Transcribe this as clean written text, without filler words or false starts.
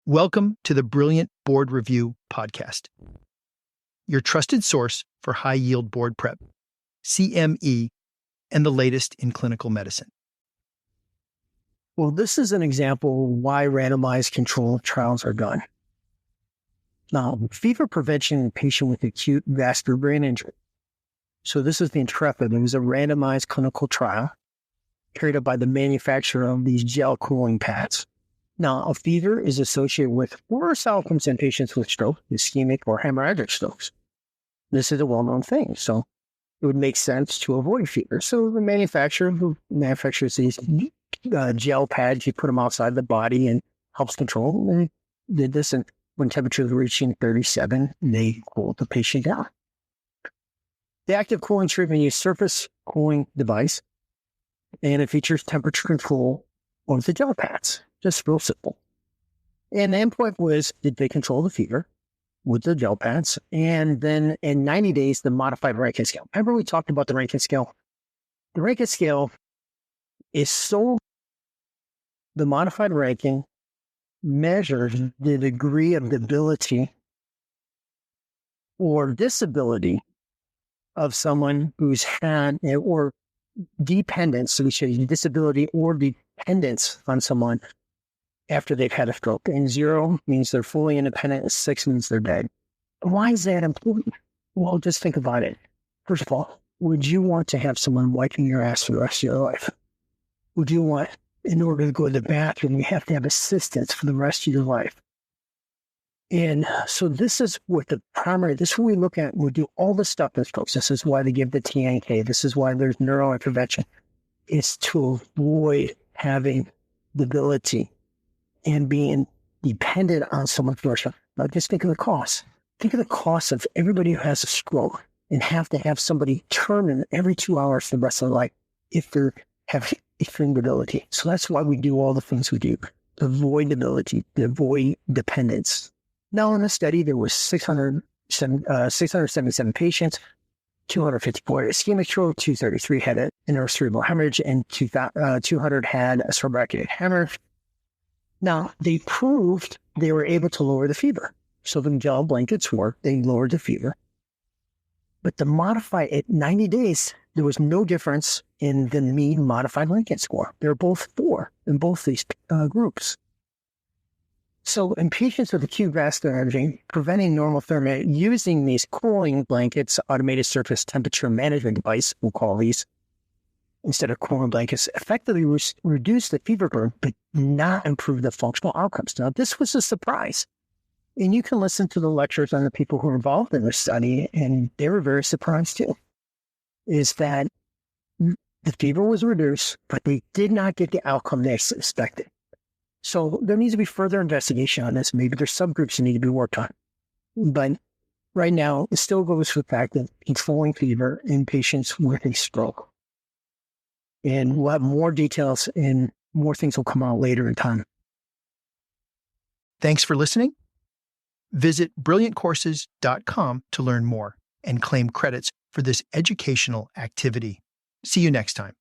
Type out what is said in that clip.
Welcome to the Brilliant Board Review Podcast, your trusted source for high-yield board prep, CME, and the latest in clinical medicine. Well, this is an example of why randomized controlled trials are done. Now, fever prevention in a patient with acute vascular brain injury. So this is the Intrepid. It was a randomized clinical trial carried out by the manufacturer of these gel cooling pads. Now, a fever is associated with worse outcomes in patients with stroke, ischemic, or hemorrhagic strokes. This is a well-known thing, so it would make sense to avoid fever. So the manufacturer who manufactures these gel pads, you put them outside the body and helps control. They did this, and when temperatures were reaching 37, they cooled the patient down. The active cooling treatment used surface cooling device, and it features temperature control of the gel pads. Just real simple. And the endpoint was, did they control the fever with the gel pads? And then in 90 days, the modified Rankin scale. Remember we talked about the Rankin scale? The Rankin scale is the modified Rankin measures the degree of debility or disability of someone who's had, or dependence, so we say disability or dependence on someone after they've had a stroke. And 0 means they're fully independent, and 6 means they're dead. Why is that important? Well, just think about it. First of all, would you want to have someone wiping your ass for the rest of your life? Would you want, in order to go to the bathroom, you have to have assistance for the rest of your life? And so this is what this is what we look at. We do all this stuff in strokes. This is why they give the TNK. This is why there's neurointervention. It's to avoid having debility and being dependent on someone for a. Now just think of the cost. Think of the cost of everybody who has a stroke and have to have somebody turn in every 2 hours for the rest of their life if they have extreme debility. So that's why we do all the things we do. To avoid debility, to avoid dependence. Now in the study, there was 677 patients, 254 had ischemic stroke, 233 had an intracerebral hemorrhage, and 200 had a subarachnoid hemorrhage. Now, they proved they were able to lower the fever. So the gel blankets worked, they lowered the fever. But the modified, at 90 days, there was no difference in the mean modified Rankin score. They were both 4 in both these groups. So in patients with acute vascular injury, preventing normothermia using these cooling blankets, automated surface temperature management device, we'll call these, instead of cooling blankets, effectively reduce the fever burden, but not improve the functional outcomes. Now, this was a surprise. And you can listen to the lectures on the people who were involved in this study, and they were very surprised too, is that the fever was reduced, but they did not get the outcome they expected. So there needs to be further investigation on this. Maybe there's subgroups that need to be worked on. But right now, it still goes for the fact that controlling fever in patients with a stroke. And we'll have more details and more things will come out later in time. Thanks for listening. Visit brilliantcourses.com to learn more and claim credits for this educational activity. See you next time.